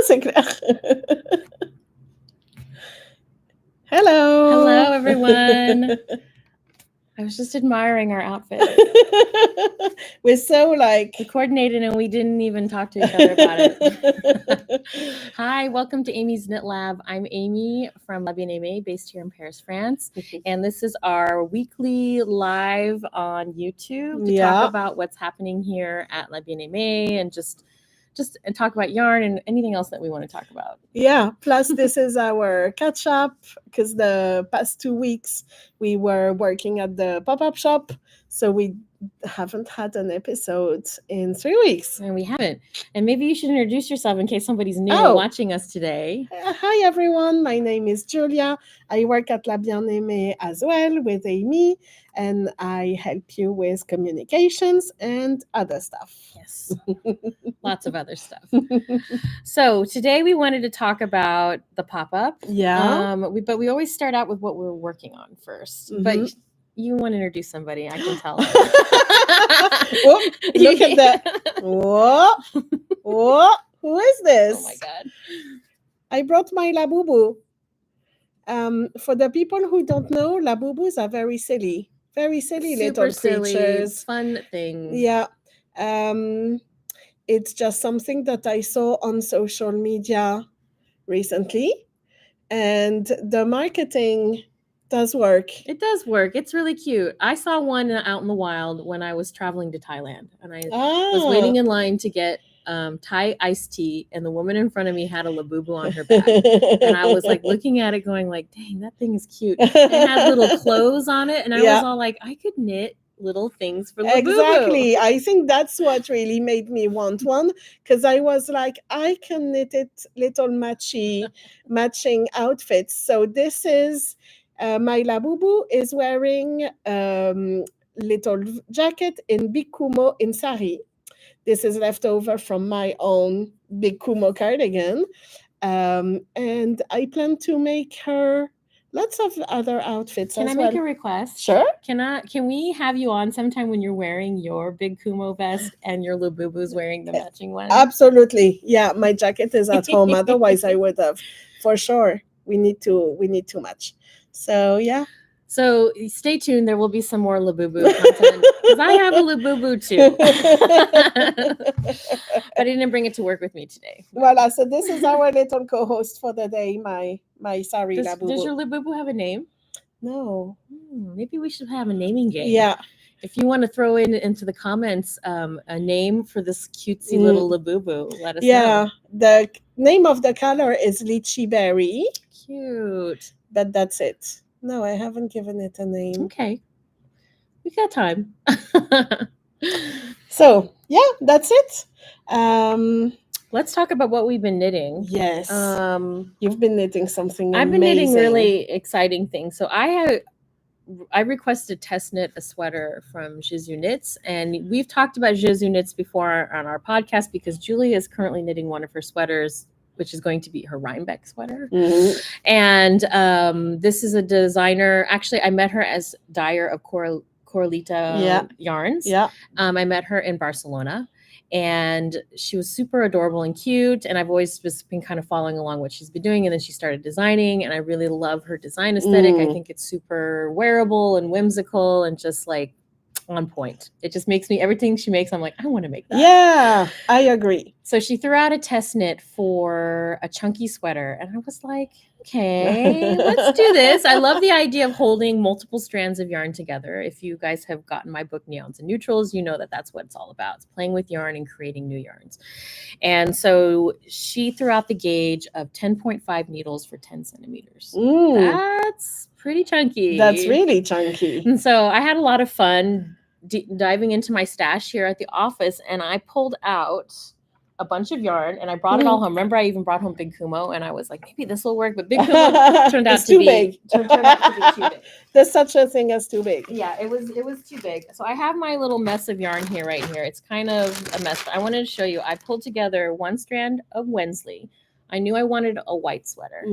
C'est clair. Hello. Hello, everyone. I was just admiring our outfit. We're so We coordinated and we didn't even talk to each other about it. Hi, welcome to Amy's Knit Lab. I'm Amy from Bien Aimée, based here in Paris, France. And this is our weekly live on YouTube to talk about what's happening here at Bien Aimée and just talk about yarn and anything else that we want to talk about. Yeah, plus this is our catch up because the past 2 weeks we were working at the pop-up shop, so we haven't had an episode in 3 weeks. And we haven't. And maybe you should introduce yourself in case somebody's new watching us today. Hi everyone, my name is Julia. I work at La Bien Aimée as well with Amy, and I help you with communications and other stuff. Yes, lots of other stuff. So today we wanted to talk about the pop-up. Yeah. But we always start out with what we're working on first. Mm-hmm. But you want to introduce somebody, I can tell. Whoop, look at that. Whoa. Who is this? Oh my God. I brought my Labubu. For the people who don't know, Labubus are very silly little creatures. Fun things. Yeah. It's just something that I saw on social media recently. And the marketing does work. It does work. It's really cute. I saw one out in the wild when I was traveling to Thailand, and I was waiting in line to get Thai iced tea, and the woman in front of me had a Labubu on her back, and I was like looking at it, going like, "Dang, that thing is cute." It had little clothes on it, and I was all like, "I could knit little things for Labubu." Exactly. I think that's what really made me want one, because I was like, I can knit it little matching outfits. So this is. My Labubu is wearing little jacket in Big Kumo in Sari. This is leftover from my own Big Kumo cardigan. And I plan to make her lots of other outfits as well. Can I make a request? Sure. Can we have you on sometime when you're wearing your Big Kumo vest and your Labubu's wearing the matching one? Absolutely. Yeah, my jacket is at home. Otherwise, I would have. For sure. We need to match. So, yeah. So stay tuned. There will be some more Labubu content because I have a Labubu too. But I didn't bring it to work with me today. Voila. So this is our little co-host for the day, my Sari Labubu. Does your Labubu have a name? No. Maybe we should have a naming game. Yeah. If you want to throw into the comments a name for this cutesy little Labubu, let us know. Yeah. The name of the color is lychee berry. Cute. But that's it. No, I haven't given it a name. Okay. We got time. So, yeah, that's it. Let's talk about what we've been knitting. Yes. You've been knitting something amazing. I've been knitting really exciting things. So I requested test knit a sweater from Jesus Knits, and we've talked about Jesus Knits before on our podcast because Julia is currently knitting one of her sweaters, which is going to be her Rhinebeck sweater. Mm-hmm. And this is a designer. Actually, I met her as dyer of Corralito Yarns. Yeah. I met her in Barcelona, and she was super adorable and cute. And I've always just been kind of following along what she's been doing. And then she started designing, and I really love her design aesthetic. I think it's super wearable and whimsical and just like on point. It just makes me, everything she makes, I'm like, I want to make that. Yeah, I agree. So she threw out a test knit for a chunky sweater, and I was like, okay, let's do this. I love the idea of holding multiple strands of yarn together. If you guys have gotten my book Neons and Neutrals, you know that that's what it's all about. It's playing with yarn and creating new yarns. And so she threw out the gauge of 10.5 needles for 10 centimeters. That's pretty chunky. That's really chunky. And so I had a lot of fun diving into my stash here at the office, and I pulled out a bunch of yarn and I brought it all home. Remember, I even brought home Big Kumo, and I was like, maybe this will work, but Big Kumo turned out to be too big. There's such a thing as too big. Yeah, it was too big. So I have my little mess of yarn here right here. It's kind of a mess, but I wanted to show you. I pulled together one strand of Wensley. I knew I wanted a white sweater.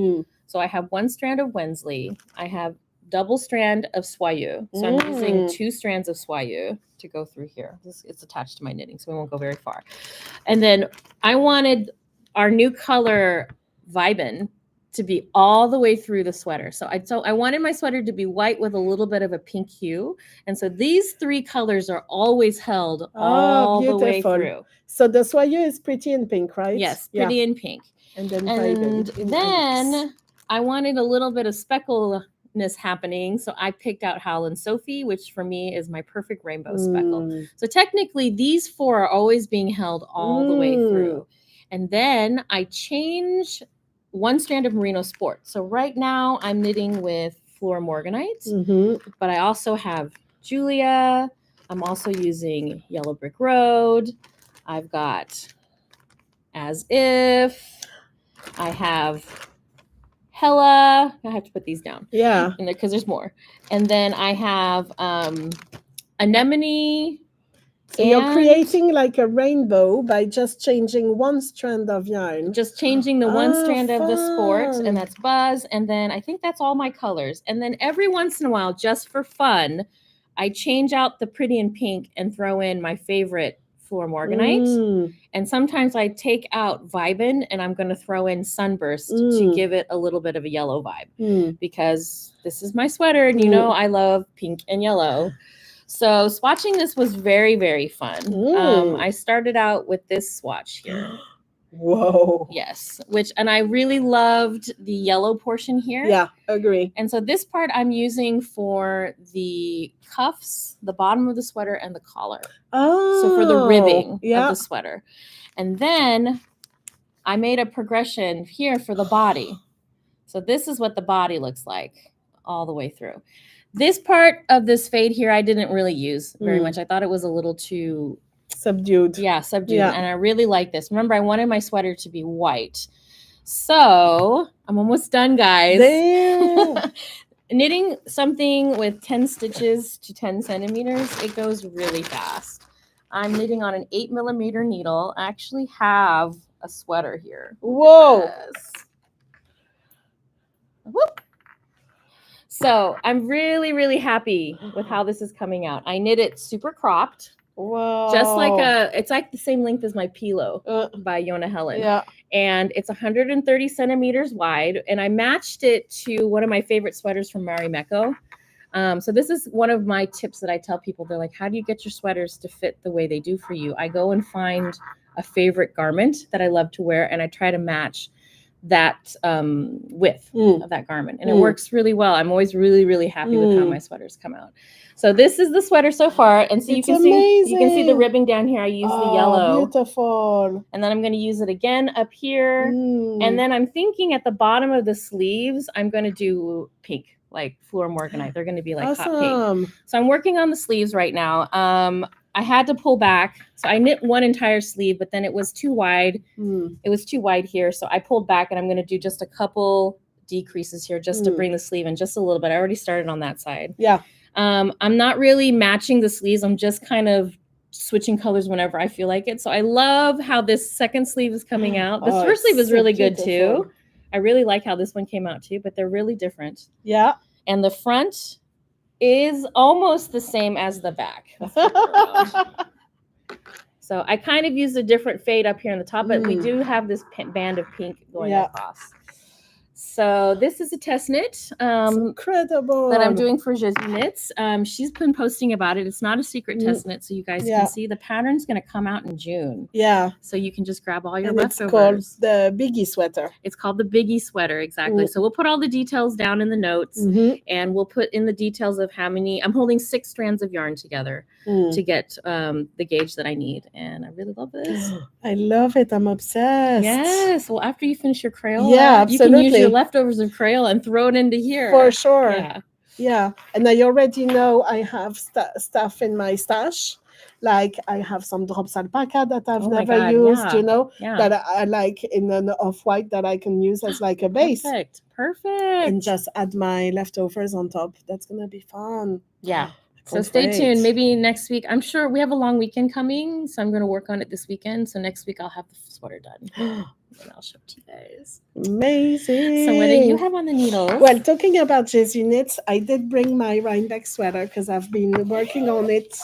So I have one strand of Wensley. I have double strand of Soyeux. So I'm using 2 strands of Soyeux to go through here. It's attached to my knitting, so we won't go very far. And then I wanted our new color Vibin to be all the way through the sweater. So I wanted my sweater to be white with a little bit of a pink hue. And so these three colors are always held all the way through. So the Soyeux is pretty in pink, right? Yes, pretty in pink. And then I wanted a little bit of speckleness happening. So I picked out Howl and Sophie, which for me is my perfect rainbow speckle. So technically these four are always being held all the way through. And then I change one strand of Merino Sport. So right now I'm knitting with Flora Morganite, but I also have Julia. I'm also using Yellow Brick Road. I've got As If. I have Hella. I have to put these down. Yeah. Because there's more. And then I have Anemone. So you're creating like a rainbow by just changing one strand of yarn. Just changing the one strand of the Sport, and that's Buzz. And then I think that's all my colors. And then every once in a while, just for fun, I change out the pretty in pink and throw in my favorite Flora Morganite. And sometimes I take out Vibin and I'm going to throw in Sunburst to give it a little bit of a yellow vibe. Because this is my sweater and you know I love pink and yellow. So swatching this was very, very fun. I started out with this swatch here. Whoa. Yes, and I really loved the yellow portion here. Yeah, agree. And so this part I'm using for the cuffs, the bottom of the sweater, and the collar. Oh. So for the ribbing of the sweater. And then I made a progression here for the body. So this is what the body looks like all the way through. This part of this fade here, I didn't really use very much. I thought it was a little too subdued. Yeah, subdued. Yeah. And I really like this. Remember, I wanted my sweater to be white. So I'm almost done, guys. Knitting something with 10 stitches to 10 centimeters, it goes really fast. I'm knitting on an 8mm needle. I actually have a sweater here. Whoa. Yes. Whoop. So I'm really, really happy with how this is coming out. I knit it super cropped. Wow. Just like it's like the same length as my Pilo by Yona Helen. Yeah. And it's 130 centimeters wide. And I matched it to one of my favorite sweaters from Marimekko. So this is one of my tips that I tell people. They're like, how do you get your sweaters to fit the way they do for you? I go and find a favorite garment that I love to wear, and I try to match that width of that garment. And it works really well. I'm always really, really happy with how my sweaters come out. So this is the sweater so far. And so you can see the ribbing down here. I use the yellow. Beautiful. And then I'm going to use it again up here. And then I'm thinking at the bottom of the sleeves, I'm going to do pink, like Flora Morganite. They're going to be like hot pink. So I'm working on the sleeves right now. I had to pull back. So I knit one entire sleeve, but then it was too wide. It was too wide here. So I pulled back, and I'm going to do just a couple decreases here just to bring the sleeve in just a little bit. I already started on that side. Yeah. I'm not really matching the sleeves. I'm just kind of switching colors whenever I feel like it. So I love how this second sleeve is coming out. This first sleeve is really good too. I really like how this one came out too, but they're really different. Yeah. And the front is almost the same as the back. So I kind of used a different fade up here on the top, but we do have this band of pink going across. So this is a test knit incredible that I'm doing for Joji Knits. She's been posting about it. It's not a secret test knit, so you guys can see. The pattern's going to come out in June. Yeah. So you can just grab all your leftovers. It's called the Biggy sweater. It's called the Biggy sweater, exactly. So we'll put all the details down in the notes, and we'll put in the details of how many. I'm holding 6 strands of yarn together to get the gauge that I need, and I really love this. I love it. I'm obsessed. Yes. Well, after you finish your Crayola, absolutely. You can use your leftovers of Crayola and throw it into here. For sure. Yeah. Yeah. And I already know I have stuff in my stash. Like I have some drops alpaca that I've never used, that I like in an off-white that I can use as like a base. Perfect. And just add my leftovers on top. That's going to be fun. Yeah. So stay tuned. Maybe next week. I'm sure we have a long weekend coming, so I'm going to work on it this weekend. So next week I'll have the sweater done. And I'll show it to you guys. Amazing. So what do you have on the needles? Well, talking about Joji Knits, I did bring my Rhinebeck sweater because I've been working on it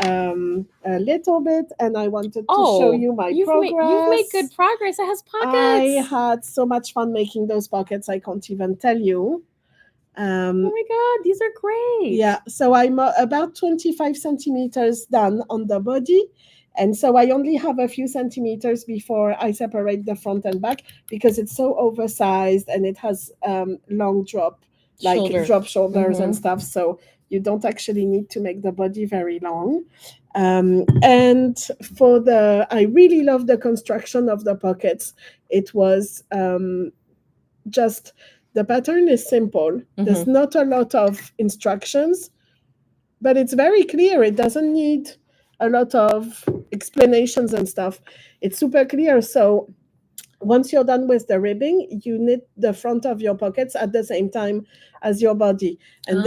a little bit, and I wanted to show you my progress. You've made good progress. It has pockets. I had so much fun making those pockets. I can't even tell you. Oh my God, these are great. Yeah, so I'm about 25 centimeters done on the body. And so I only have a few centimeters before I separate the front and back because it's so oversized and it has long drop, like drop shoulders and stuff. So you don't actually need to make the body very long. And I really love the construction of the pockets. It was just, the pattern is simple. There's not a lot of instructions, but it's very clear. It doesn't need a lot of explanations and stuff. It's super clear. So once you're done with the ribbing, you knit the front of your pockets at the same time as your body. And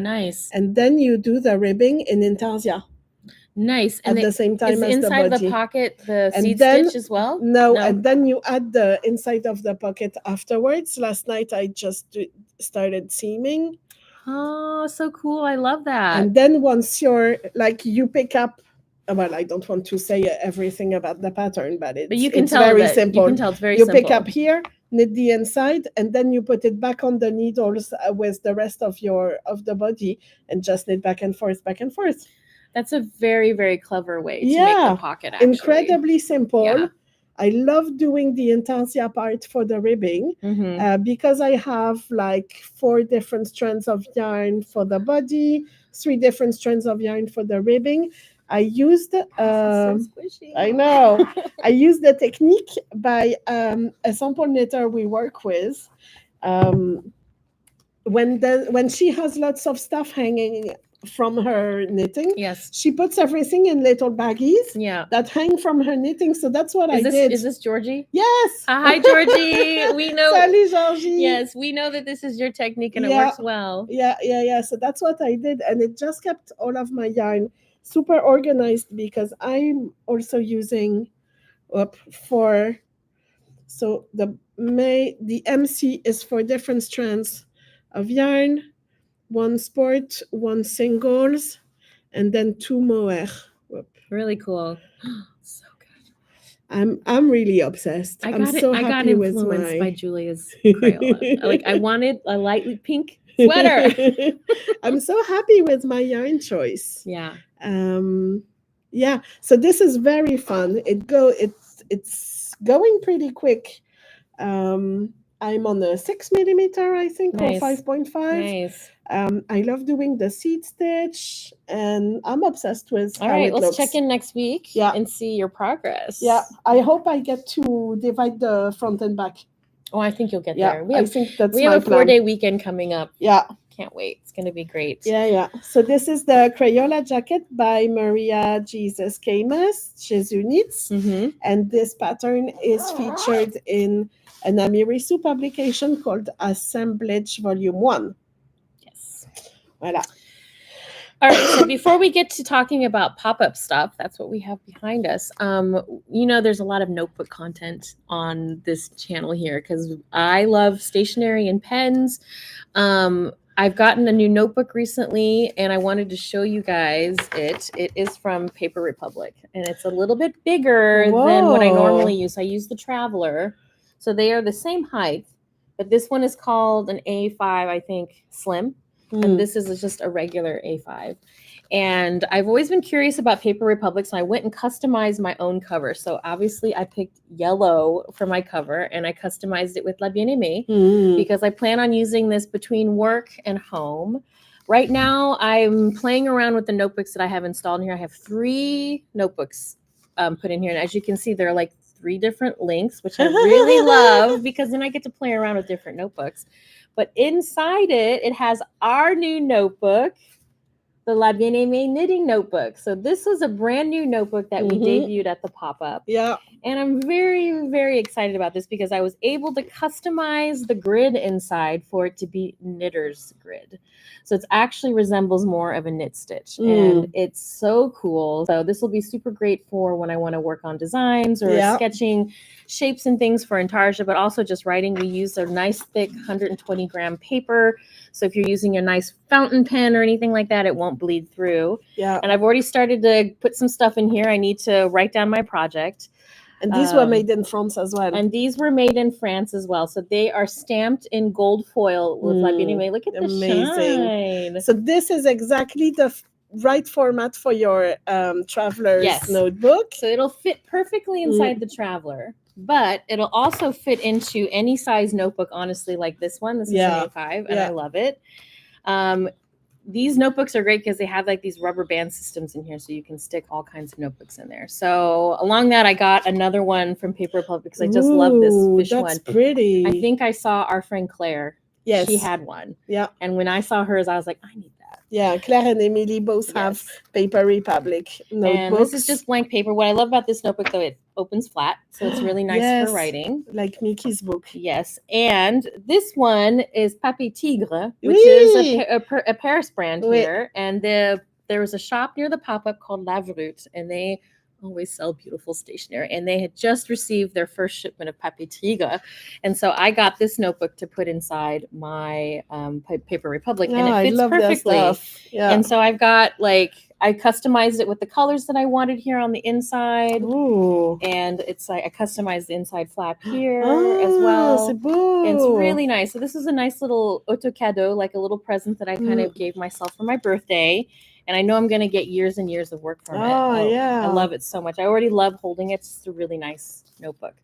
nice. And then you do the ribbing in intarsia. Nice. And at the same time as the body. Is inside the pocket the seed stitch as well? No, and then you add the inside of the pocket afterwards. Last night I just started seaming. Oh, so cool. I love that. And then once you pick up, well, I don't want to say everything about the pattern, but it's very simple. You can tell it's very simple. You pick up here, knit the inside, and then you put it back on the needles with the rest of the body and just knit back and forth, back and forth. That's a very, very clever way to make the pocket, actually. Incredibly simple. Yeah. I love doing the intarsia part for the ribbing because I have 4 different strands of yarn for the body, 3 different strands of yarn for the ribbing. I used so squishy. I know. I used the technique by a sample knitter we work with. When she has lots of stuff hanging from her knitting, she puts everything in little baggies that hang from her knitting. So that's what I did. Is this Georgie? Yes. Hi, Georgie. We know. Salut, Georgie. Yes, we know that this is your technique and it works well. Yeah. So that's what I did, and it just kept all of my yarn super organized because I'm also using the MC is for different strands of yarn. 1 sport, 1 singles, and then 2 mohair. Really cool. So good. I'm really obsessed. I got influenced by Julia's Crayola. I wanted a lightly pink sweater. I'm so happy with my yarn choice. Yeah. So this is very fun. It's going pretty quick. I'm on a 6 millimeter, I think, or 5.5. Nice. I love doing the seed stitch, and I'm obsessed with how it looks. Let's check in next week and see your progress. Yeah, I hope I get to divide the front and back. Oh, I think you'll get there. I think that's we have a 4-day weekend coming up. Yeah. Can't wait. It's going to be great. Yeah. So this is the Crayola jacket by Maria Jesus Camus, Jesus Knits. And this pattern is featured in an Amirisu publication called Assemblage Volume 1. Yes. Voilà. All right, so before we get to talking about pop-up stuff, that's what we have behind us. There's a lot of notebook content on this channel here because I love stationery and pens. I've gotten a new notebook recently, and I wanted to show you guys it. It is from Paper Republic, and it's a little bit bigger than what I normally use. I use the Traveler, so they are the same height, but this one is called an A5, I think, Slim. And this is just a regular A5. And I've always been curious about Paper Republic, so I went and customized my own cover. So obviously I picked yellow for my cover, and I customized it with La Bien Aimée because I plan on using this between work and home. Right now, I'm playing around with the notebooks that I have installed in here. I have 3 notebooks put in here. And as you can see, they're like 3 different lengths, which I really love because then I get to play around with different notebooks. But inside it has our new notebook, the La Bien Aimée knitting notebook. So this was a brand new notebook that we debuted at the pop-up. Yeah. And I'm very, very excited about this because I was able to customize the grid inside for it to be knitter's grid. So it actually resembles more of a knit stitch. And it's so cool. So this will be super great for when I want to work on designs or sketching shapes and things for intarsia, but also just writing. We use a nice thick 120 gram paper. So if you're using a nice fountain pen or anything like that, it won't bleed through. Yeah. And I've already started to put some stuff in here. I need to write down my project. And these were made in France as well. And these were made in France as well. So they are stamped in gold foil with La Bien Aimée. Look at the shine. So this is exactly the right format for your traveler's notebook. So it'll fit perfectly inside the traveler. But it'll also fit into any size notebook, honestly, like this one. This is an A5, and I love it. These notebooks are great because they have like these rubber band systems in here, so you can stick all kinds of notebooks in there. So along that, I got another one from Paper Republic because I just love this fish one. That's pretty. I think I saw our friend Claire. Yes. She had one. Yeah. And when I saw hers, I was like, I need that. Yeah, Claire and Emily both have Paper Republic notebooks. And this is just blank paper. What I love about this notebook, though, it opens flat, so it's really nice for writing. Like Mickey's book. Yes. And this one is Papier Tigre, which is a Paris brand here. And there was a shop near the pop-up called La Vrute, and they always sell beautiful stationery. And they had just received their first shipment of Papier Tigre. And so I got this notebook to put inside my Paper Republic. And it fits perfectly. Yeah. And so I've got I customized it with the colors that I wanted here on the inside. Ooh. And it's like I customized the inside flap here as well. And it's really nice. So this is a nice little auto cadeau, like a little present that I kind of gave myself for my birthday. And I know I'm going to get years and years of work from it. I love it so much. I already love holding it. It's a really nice notebook.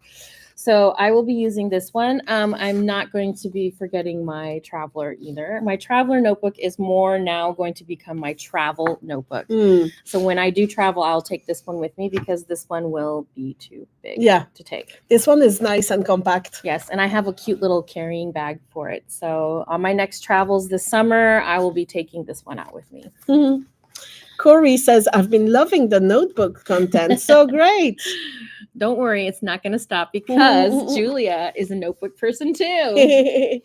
So I will be using this one. I'm not going to be forgetting my traveler either. My traveler notebook is more now going to become my travel notebook. So when I do travel, I'll take this one with me because this one will be too big to take. This one is nice and compact. Yes, and I have a cute little carrying bag for it. So on my next travels this summer, I will be taking this one out with me. Corey says, I've been loving the notebook content. So great. Don't worry, it's not going to stop because Julia is a notebook person too.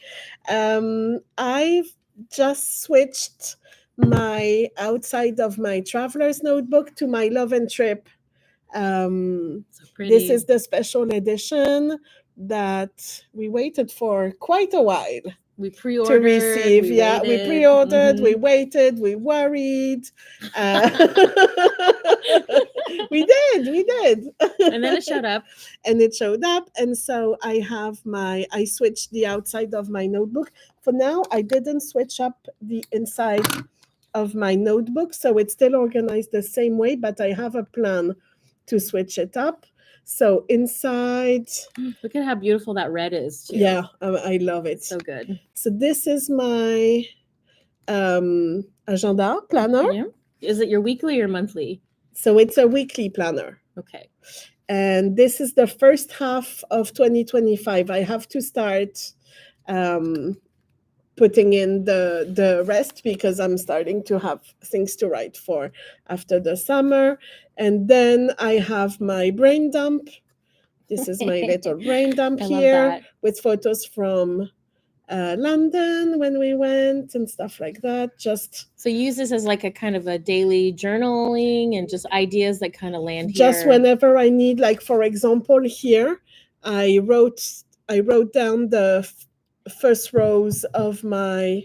I've just switched my outside of my traveler's notebook to my Love and Trip. So pretty. This is the special edition that we waited for quite a while. We pre-ordered. To receive, we pre-ordered, we waited, we worried. We did. And then it showed up. And so I switched the outside of my notebook. For now, I didn't switch up the inside of my notebook, so it's still organized the same way, but I have a plan to switch it up. So inside, look at how beautiful that red is too. Yeah, I love it. So good. So this is my agenda planner. Yeah. Is it your weekly or monthly? So it's a weekly planner. Okay. And this is the first half of 2025. I have to start putting in the rest because I'm starting to have things to write for after the summer. And then I have my brain dump. This is my little brain dump here with photos from London when we went and stuff like that. So you use this as like a kind of a daily journaling and just ideas that kind of land here. Just whenever I need, like for example, here I wrote down the first rows of my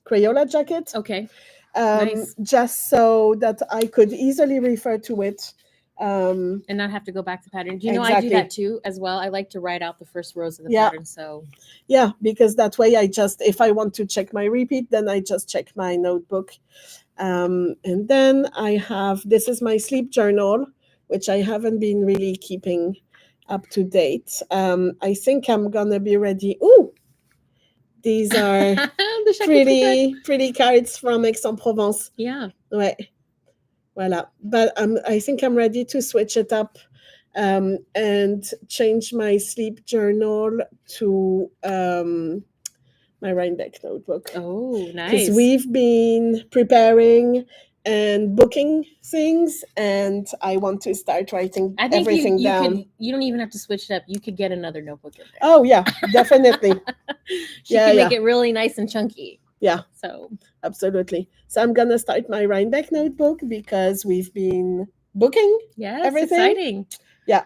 Crayola jacket. Okay. Nice. Just so that I could easily refer to it. And not have to go back to pattern. Do you know I do that too as well? I like to write out the first rows of the pattern. So yeah, because that way if I want to check my repeat, then I just check my notebook. And then this is my sleep journal, which I haven't been really keeping up to date. I think I'm gonna be ready. Ooh, these are pretty cards from Aix-en-Provence. Yeah. Ouais. Voila. But I think I'm ready to switch it up and change my sleep journal to my Rhinebeck notebook. Oh, nice. Because we've been preparing and booking things, and I want to start writing everything down. You don't even have to switch it up. You could get another notebook in there. Oh, yeah, definitely. She can make it really nice and chunky. Yeah. So absolutely. So I'm gonna start my Rhinebeck notebook because we've been booking. Yeah, everything. Exciting. Yeah,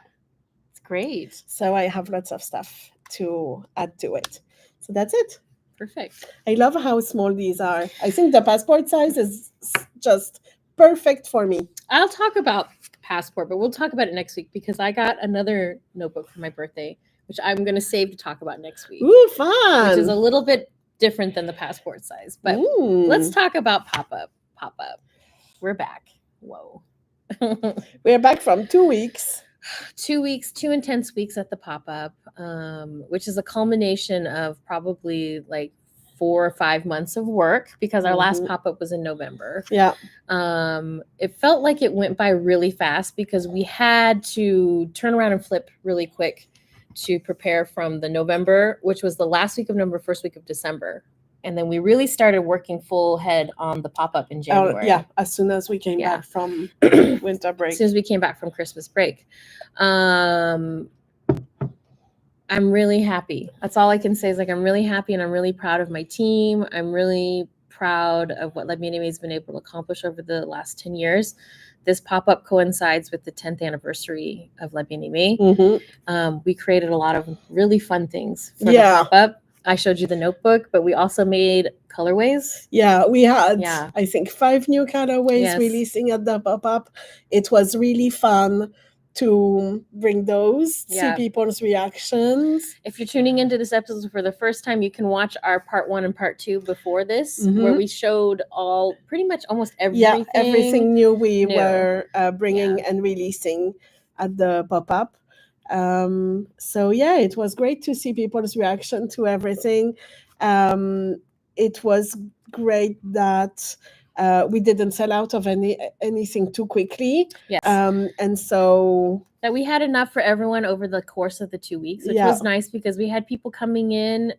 it's great. So I have lots of stuff to add to it. So that's it. Perfect. I love how small these are. I think the passport size is just perfect for me. I'll talk about passport, but we'll talk about it next week because I got another notebook for my birthday, which I'm going to save to talk about next week. Ooh, fun. Which is a little bit different than the passport size. But let's talk about pop-up. Pop-up. We're back. Whoa. We're back from 2 weeks. 2 weeks, 2 intense weeks at the pop-up, which is a culmination of probably like 4 or 5 months of work because our last pop-up was in November. Yeah. It felt like it went by really fast because we had to turn around and flip really quick to prepare from the November, which was the last week of November, first week of December. And then we really started working full head on the pop-up in January. Yeah, as soon as we came back from winter break. As soon as we came back from Christmas break. I'm really happy. That's all I can say is like I'm really happy and I'm really proud of my team. I'm really proud of what Bien Aimée has been able to accomplish over the last 10 years. This pop-up coincides with the 10th anniversary of Bien Aimée. We created a lot of really fun things for the pop-up. I showed you the notebook, but we also made colorways. Yeah, we had, I think, 5 new colorways releasing at the pop-up. It was really fun to bring those, see people's reactions. If you're tuning into this episode for the first time, you can watch our part 1 and part 2 before this, where we showed pretty much almost everything. Yeah, everything new we were bringing and releasing at the pop-up. So yeah, it was great to see people's reaction to everything. It was great that we didn't sell out of anything too quickly. Yes. And so that we had enough for everyone over the course of the 2 weeks, which was nice because we had people coming in,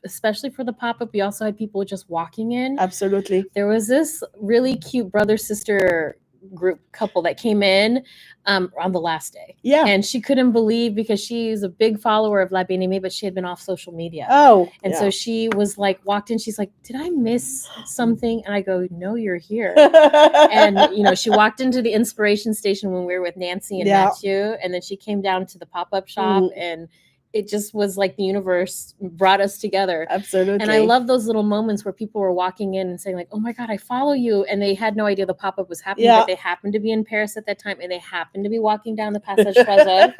especially for the pop-up. We also had people just walking in. Absolutely. There was this really cute brother-sister group couple that came in on the last day. Yeah. And she couldn't believe because she's a big follower of Bien Aimée, but she had been off social media. Oh. And so she was like, walked in, she's like, did I miss something? And I go, no, you're here. And, she walked into the inspiration station when we were with Nancy and Matthew. And then she came down to the pop-up shop and it just was like the universe brought us together. Absolutely. And I love those little moments where people were walking in and saying like, oh my God, I follow you. And they had no idea the pop-up was happening, but they happened to be in Paris at that time and they happened to be walking down the Passage Choiseul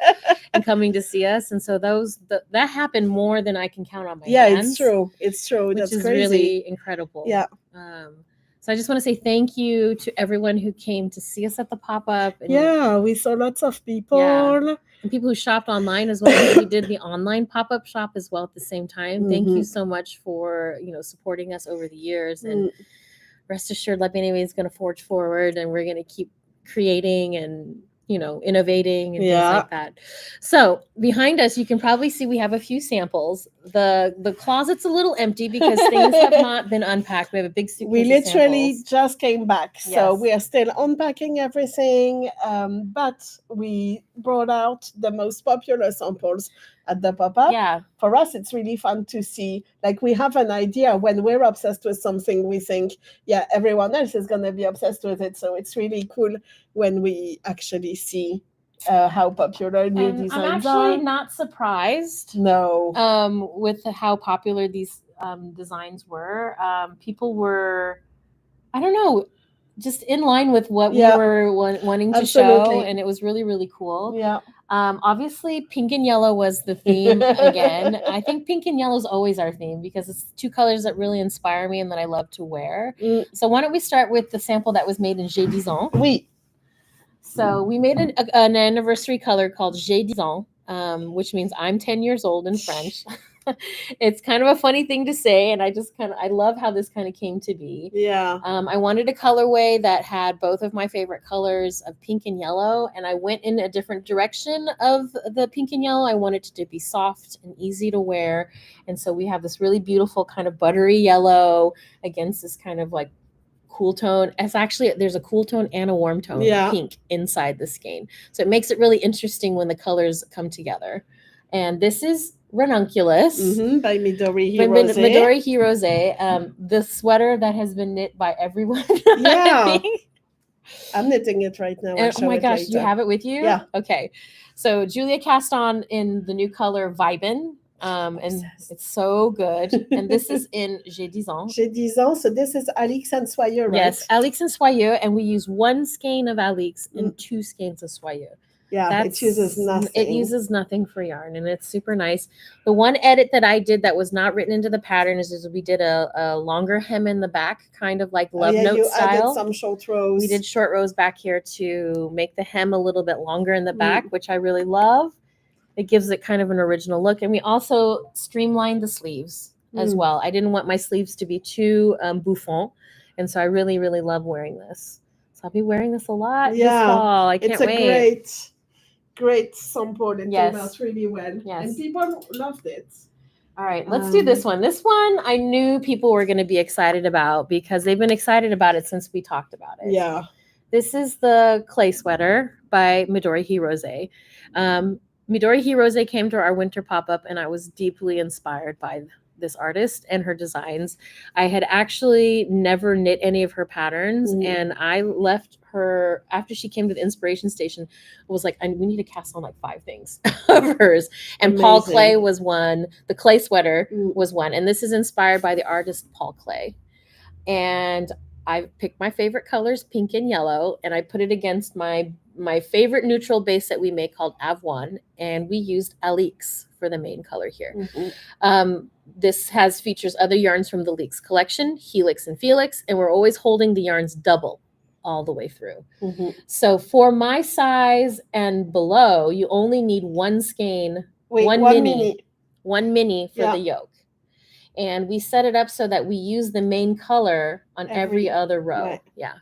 and coming to see us. And so that happened more than I can count on my hands. It's true. It's true. Which That's is crazy. really incredible. Yeah. So I just want to say thank you to everyone who came to see us at the pop-up. We saw lots of people. Yeah. And people who shopped online as well. We did the online pop-up shop as well at the same time. Thank you so much for, supporting us over the years. And rest assured, Bien Aimée is going to forge forward and we're going to keep creating and, innovating and things like that. So behind us, you can probably see we have a few samples. The closet's a little empty because things have not been unpacked. We have a big suitcase. We literally just came back. So we are still unpacking everything. But we brought out the most popular samples at the pop-up. Yeah. For us, it's really fun to see. Like we have an idea when we're obsessed with something, we think, everyone else is going to be obsessed with it. So it's really cool when we actually see how popular new designs are. I'm actually not surprised. No. With how popular these designs were. People were, I don't know, just in line with what we were wanting to show. And it was really, really cool. Yeah. Obviously, pink and yellow was the theme again. I think pink and yellow is always our theme because it's 2 colors that really inspire me and that I love to wear. So why don't we start with the sample that was made in J'ai 10 ans. Oui. So we made an anniversary color called J'ai 10 ans, which means I'm 10 years old in French. It's kind of a funny thing to say, and I love how this kind of came to be. Yeah. I wanted a colorway that had both of my favorite colors of pink and yellow, and I went in a different direction of the pink and yellow. I wanted it to be soft and easy to wear, and so we have this really beautiful kind of buttery yellow against this kind of like cool tone. There's a cool tone and a warm tone pink inside the skein, so it makes it really interesting when the colors come together. And this is Renunculus by Midori Hirose. The sweater that has been knit by everyone. Yeah. I'm knitting it right now. Oh my gosh, do you have it with you? Yeah. Okay. So Julia cast on in the new color Vibin And Obsessed. it's so good. And this is in J'ai 10 ans. J'ai 10 ans. So this is Alix and Soyeux, right? Yes, Alix and Soyeux, and we use 1 skein of Alix and 2 skeins of Soyeux. Yeah, it uses nothing. It uses nothing for yarn, and it's super nice. The one edit that I did that was not written into the pattern is we did a longer hem in the back, kind of like love note you style. Added some short rows. We did short rows back here to make the hem a little bit longer in the back, which I really love. It gives it kind of an original look. And we also streamlined the sleeves as well. I didn't want my sleeves to be too bouffant. And so I really, really love wearing this. So I'll be wearing this a lot this fall. I can't wait. It's a great sample. It came out really well. Yes. And people loved it. All right, let's do this one. This one I knew people were going to be excited about because they've been excited about it since we talked about it. Yeah. This is the clay sweater by Midori Hirose. Midori Hirose came to our winter pop-up, and I was deeply inspired by this artist and her designs. I had actually never knit any of her patterns, and I left her after she came to the inspiration station. I was like, we need to cast on like 5 things of hers. And Amazing. Paul Clay was one. The clay sweater was one, and this is inspired by the artist Paul Clay. And I picked my favorite colors, pink and yellow, and I put it against my favorite neutral base that we make called Av1, and we used Alix for the main color here. This features other yarns from the Alix collection, Helix and Felix, and we're always holding the yarns double all the way through. So for my size and below, you only need 1 skein, one mini for the yoke. And we set it up so that we use the main color on every other row. Right. Yeah.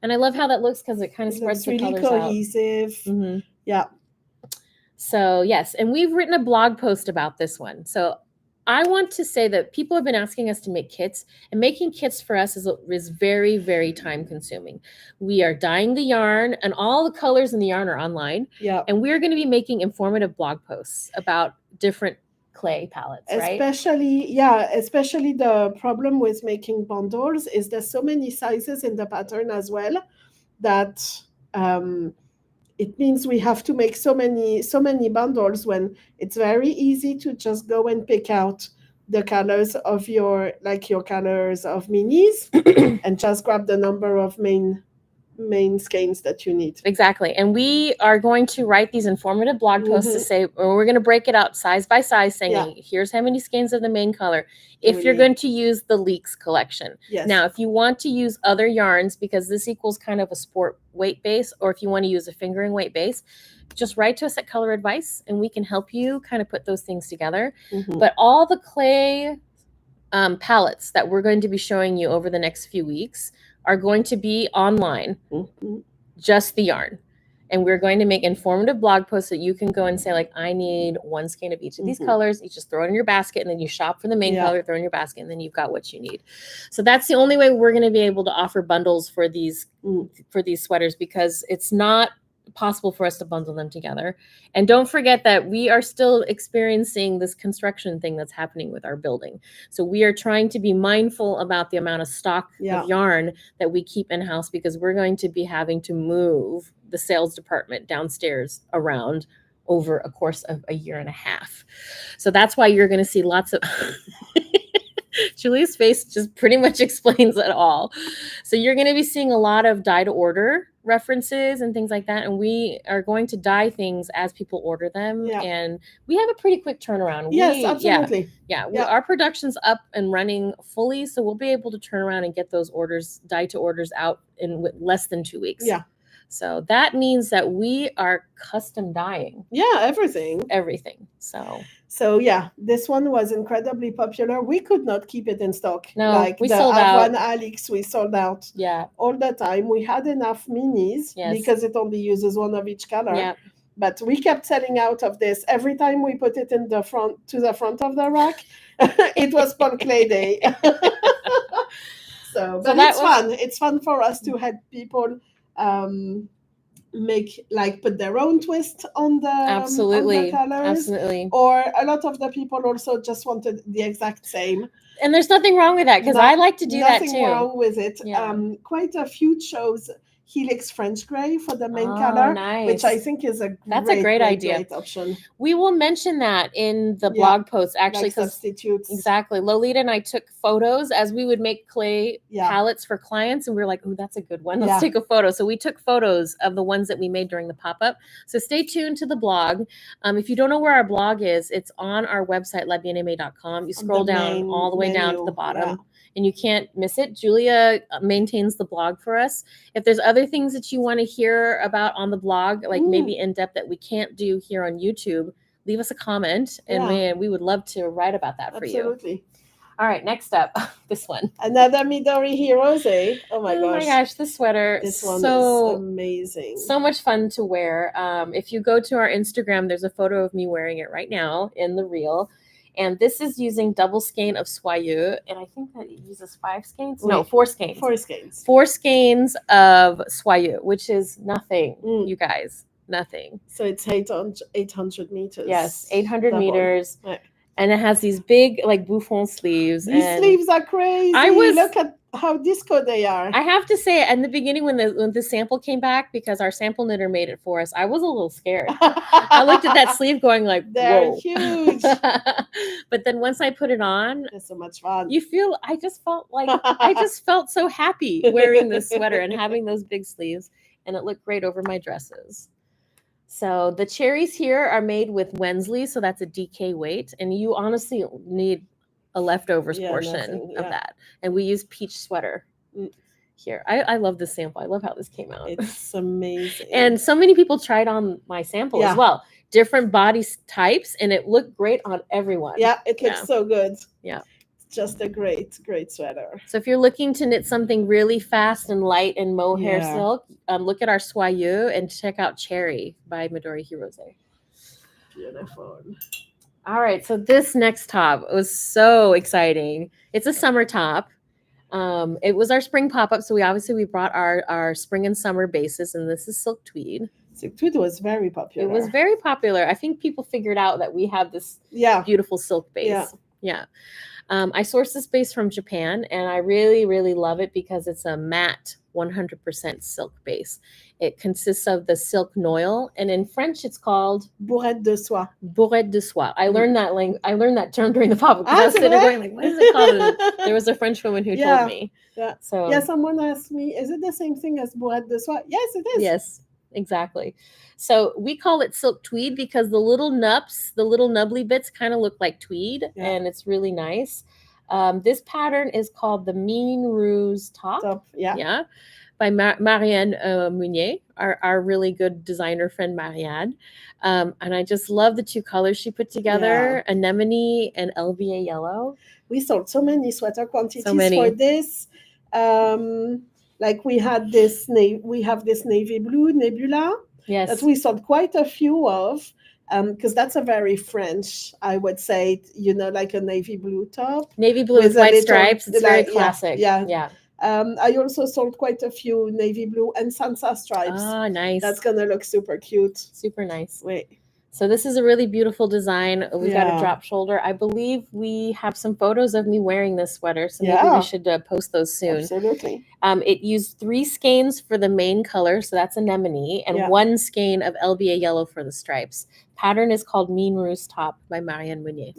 And I love how that looks because it kind of spreads the colors out. Really cohesive. Yeah. So, yes. And we've written a blog post about this one. So I want to say that people have been asking us to make kits, and making kits for us is very, very time consuming. We are dyeing the yarn, and all the colors in the yarn are online. Yeah. And we're going to be making informative blog posts about different clay palettes, right? Especially the problem with making bundles is there's so many sizes in the pattern as well that it means we have to make so many bundles when it's very easy to just go and pick out the colors of your colors of minis and just grab the number of main skeins that you need. Exactly. And we are going to write these informative blog posts to say, or we're going to break it out size by size, saying, here's how many skeins of the main color if you're going to use the Alix collection. Yes. Now, if you want to use other yarns, because this equals kind of a sport weight base, or if you want to use a fingering weight base, just write to us at Color Advice and we can help you kind of put those things together. But all the clay palettes that we're going to be showing you over the next few weeks are going to be online, just the yarn. And we're going to make informative blog posts that you can go and say, like, I need 1 skein of each of these colors. You just throw it in your basket, and then you shop for the main color, throw in your basket, and then you've got what you need. So that's the only way we're going to be able to offer bundles for these sweaters, because it's not possible for us to bundle them together. And don't forget that we are still experiencing this construction thing that's happening with our building. So we are trying to be mindful about the amount of stock of yarn that we keep in-house, because we're going to be having to move the sales department downstairs around over a course of a year and a half. So that's why you're going to see lots of Julie's face just pretty much explains it all. So you're going to be seeing a lot of dye to order references and things like that. And we are going to dye things as people order them. Yeah. And we have a pretty quick turnaround. Yes, absolutely. Our production's up and running fully. So we'll be able to turn around and get those orders, dye to orders out in less than 2 weeks. Yeah. So that means that we are custom dyeing. Yeah, everything. So yeah, this one was incredibly popular. We could not keep it in stock. No, we sold out. Alix, we sold out. Yeah. All the time. We had enough minis because it only uses 1 of each color. Yeah. But we kept selling out of this. Every time we put it in the front of the rack, it was Paul Clay Day. But it's fun. It's fun for us to help people put their own twist on the colors. Or a lot of the people also just wanted the exact same. And there's nothing wrong with that, because I like to do that too. Nothing wrong with it. Yeah. Quite a few chose Helix French Gray for the main Oh, color, nice. which I think is a That's a great idea. great option. We will mention that in the Yeah, blog post, actually, Like because substitutes. exactly, Lolita and I took photos as we would make clay Yeah. palettes for clients, and we were like, "Oh, that's a good one. Let's Yeah. take a photo." So we took photos of the ones that we made during the pop-up. So stay tuned to the blog. If you don't know where our blog is, it's on our website, labiennaimee.com. You scroll down main all the way down to the menu, bottom. yeah. And you can't miss it. Julia maintains the blog for us. If there's other things that you want to hear about on the blog, like maybe in depth that we can't do here on YouTube, leave us a comment, and man, we would love to write about that for you. Absolutely. All right, next up, this one. Another Midori Heroes, eh? Oh my gosh. This sweater This is one so is amazing. So much fun to wear. If you go to our Instagram, there's a photo of me wearing it right now in the reel. And this is using double skein of Soyeux. And I think that it uses 5 skeins. No, 4 skeins. 4 skeins. 4 skeins of Soyeux, which is nothing, you guys. Nothing. So it's 800 meters. Yes, 800 Double. meters. Right. And it has these big, like, bouffant sleeves. These sleeves are crazy. Look at how disco they are. I have to say, in the beginning, when the sample came back, because our sample knitter made it for us, I was a little scared. I looked at that sleeve going like, they're whoa. huge. But then once I put it on, it's so much fun. I just felt so happy wearing this sweater and having those big sleeves, and it looked great over my dresses. So the cherries here are made with Wensley, so that's a DK weight, and you honestly need a leftovers portion of that. And we use peach sweater here. I love this sample. I love how this came out. It's amazing. And so many people tried on my sample as well. Different body types, and it looked great on everyone. Yeah, it looks so good. Yeah. Just a great sweater. So if you're looking to knit something really fast and light and mohair silk, look at our Soyeux and check out Cherry by Midori Hirose. Beautiful. All right, so this next top was so exciting. It's a summer top. It was our spring pop-up, so we brought our spring and summer bases, and this is silk tweed. Silk tweed was very popular. It was very popular. I think people figured out that we have this beautiful silk base. Yeah. I sourced this base from Japan, and I really, really love it because it's a matte 100% silk base. It consists of the silk noil, and in French, it's called bourrette de soie. Bourrette de soie. I learned that term during the pop-up because I was sitting there going like, "What is it called?" There was a French woman who told me. Yeah. So someone asked me, "Is it the same thing as bourrette de soie?" Yes, it is. Yes. Exactly. So we call it silk tweed because the little nubbly bits kind of look like tweed, and it's really nice. This pattern is called the Mean Ruse top. Yeah. By Marianne Meunier, our really good designer friend Marianne. And I just love the 2 colors she put together, anemone and LVA yellow. We sold so many sweater quantities for this. Like we have this navy blue Nebula that we sold quite a few of, because that's a very French, I would say, like a navy blue top. Navy blue with white stripes. It's very classic. Yeah. I also sold quite a few navy blue and Sansa stripes. Oh, nice. That's going to look super cute. Super nice. Wait. So this is a really beautiful design. We've got a drop shoulder. I believe we have some photos of me wearing this sweater, so maybe we should post those soon. Absolutely. It used 3 skeins for the main color, so that's anemone, and 1 skein of LBA yellow for the stripes. Pattern is called Mean Ruse Top by Marianne Meunier.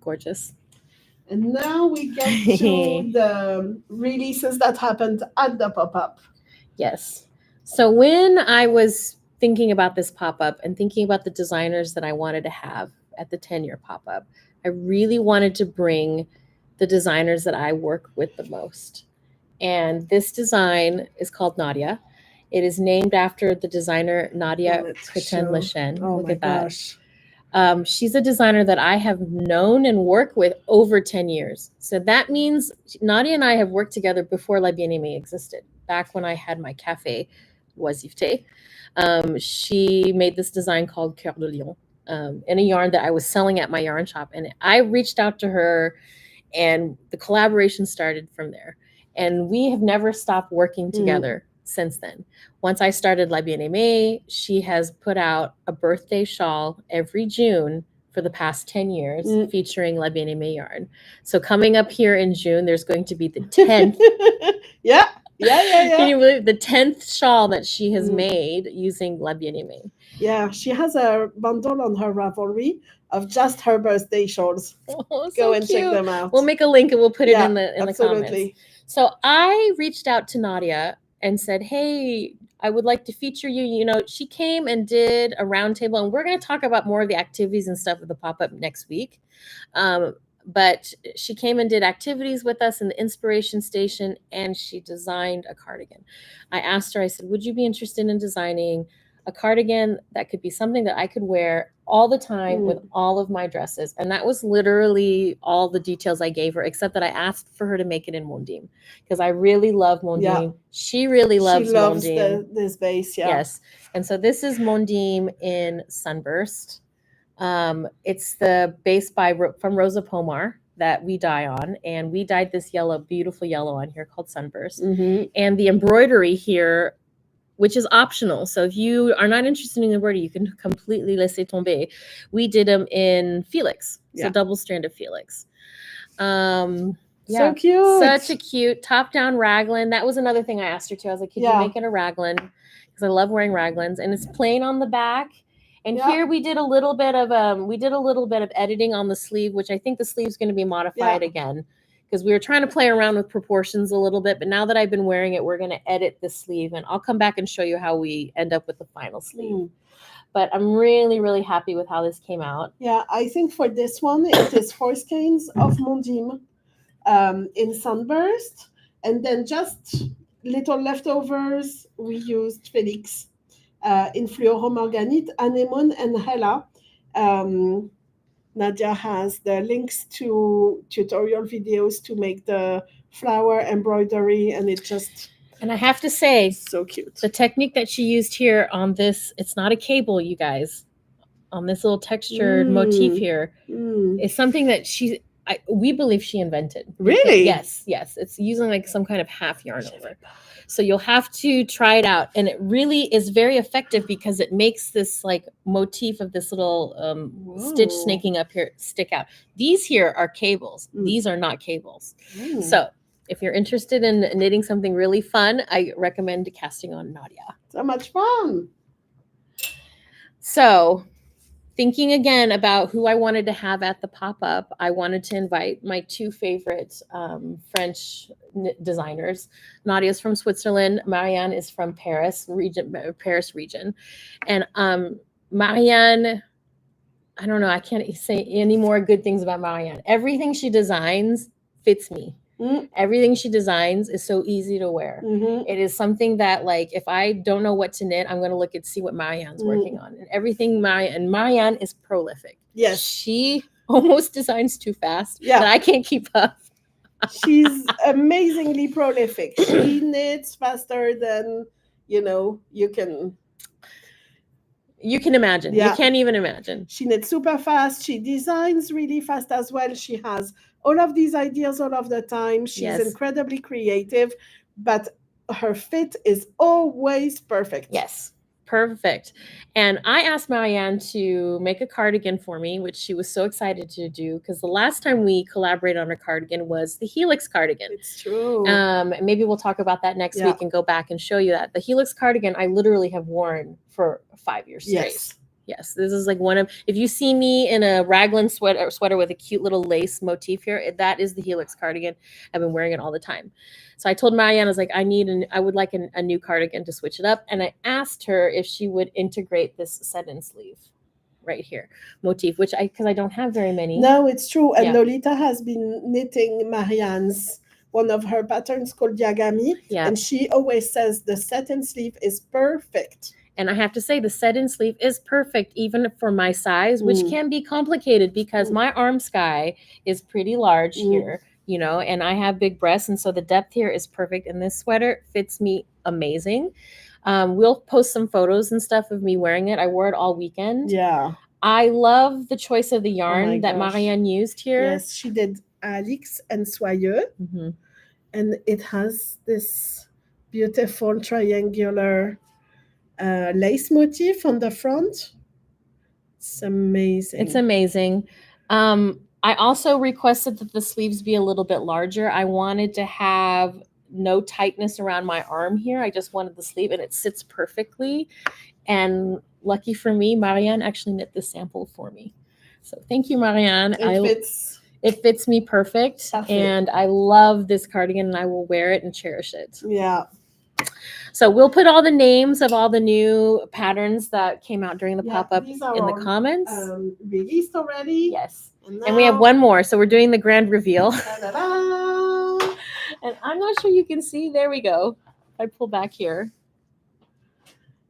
Gorgeous. And now we get to the releases that happened at the pop-up. Yes. So when I was thinking about this pop-up and thinking about the designers that I wanted to have at the 10-year pop-up, I really wanted to bring the designers that I work with the most. And this design is called Nadia. It is named after the designer Nadia Cretin-Lechen. Look at that. Gosh. She's a designer that I have known and worked with over 10 years. So that means Nadia and I have worked together before La Bien Aimée existed, back when I had my cafe, Oisiveté. She made this design called Cœur de Lion in a yarn that I was selling at my yarn shop. And I reached out to her, and the collaboration started from there. And we have never stopped working together since then. Once I started La Bien Aimée, she has put out a birthday shawl every June for the past 10 years featuring La Bien Aimée yarn. So coming up here in June, there's going to be the 10th Can you believe the 10th shawl that she has made using La Bien Aimée? Yeah, she has a bundle on her Ravelry of just her birthday shawls. Oh, Go and check them out. We'll make a link and we'll put it in the absolutely. comments. So I reached out to Nadia and said, hey, I would like to feature you. You know, she came and did a roundtable, and we're going to talk about more of the activities and stuff of the pop-up next week. But she came and did activities with us in the inspiration station, and she designed a cardigan. I asked her, I said, would you be interested in designing a cardigan that could be something that I could wear all the time with all of my dresses? And that was literally all the details I gave her, except that I asked for her to make it in Mondim, because I really love Mondim. Yeah. She really loves Mondim. This base, yeah. Yes. And so this is Mondim in Sunburst. It's the base from Rosa Pomar that we dye on, and we dyed this beautiful yellow on here called Sunburst. And the embroidery here, which is optional, so if you are not interested in embroidery, you can completely laisser tomber. We did them in Felix, so double-stranded Felix. So cute. Such a cute top-down raglan. That was another thing I asked her too. I was like, could you make it a raglan? Because I love wearing raglans, and it's plain on the back. And here we did a little bit of editing on the sleeve, which I think the sleeve's going to be modified again, because we were trying to play around with proportions a little bit. But now that I've been wearing it, we're going to edit the sleeve, and I'll come back and show you how we end up with the final sleeve. But I'm really, really happy with how this came out. Yeah, I think for this one, it is 4 skeins of Mondim in Sunburst, and then just little leftovers. We used Felix. In Fluoromorganite, Anemone, and Hella. Nadia has the links to tutorial videos to make the flower embroidery, and it just... And I have to say, so cute. The technique that she used here on this, it's not a cable, you guys, on this little textured motif here, is something that we believe she invented. Really? Yes. It's using like some kind of half yarn over. So you'll have to try it out. And it really is very effective because it makes this like motif of this little stitch snaking up here stick out. These here are cables. These are not cables. So if you're interested in knitting something really fun, I recommend casting on Nadia. So much fun. So thinking again about who I wanted to have at the pop-up, I wanted to invite my 2 favorite French designers. Nadia's from Switzerland. Marianne is from Paris region. And Marianne, I don't know, I can't say any more good things about Marianne. Everything she designs fits me. Everything she designs is so easy to wear. It is something that, like, if I don't know what to knit, I'm going to look and see what Marianne's working on. And everything Marianne is prolific. Yes. She almost designs too fast. Yeah. But I can't keep up. She's amazingly prolific. She knits faster than, you can imagine. Yeah. You can't even imagine. She knits super fast. She designs really fast as well. She has all of these ideas all of the time. She's incredibly creative, but her fit is always perfect. Yes, perfect. And I asked Marianne to make a cardigan for me, which she was so excited to do, because the last time we collaborated on a cardigan was the Helix cardigan. It's true. Maybe we'll talk about that next week and go back and show you that. The Helix cardigan I literally have worn for 5 years straight. Yes, this is like if you see me in a Raglan sweater with a cute little lace motif here, that is the Helix cardigan. I've been wearing it all the time. So I told Marianne, I was like, I would like a new cardigan to switch it up. And I asked her if she would integrate this set-in sleeve right here motif, because I don't have very many. No, it's true. And Lolita has been knitting Marianne's, one of her patterns called Yagami. Yeah. And she always says the set-in sleeve is perfect. And I have to say the set-in sleeve is perfect even for my size, which can be complicated because my arm sky is pretty large here, and I have big breasts. And so the depth here is perfect. And this sweater fits me amazing. We'll post some photos and stuff of me wearing it. I wore it all weekend. Yeah. I love the choice of the yarn that Marianne used here. Yes, she did Alix and Soyeux. And it has this beautiful triangular lace motif on the front. It's amazing. It's amazing. I also requested that the sleeves be a little bit larger. I wanted to have no tightness around my arm here. I just wanted the sleeve, and it sits perfectly. And lucky for me, Marianne actually knit this sample for me. So thank you, Marianne. It fits me perfect. And I love this cardigan, and I will wear it and cherish it. Yeah. So we'll put all the names of all the new patterns that came out during the pop-up in the comments. Released already. Yes. And we have one more. So we're doing the grand reveal. And I'm not sure you can see. There we go. I pull back here.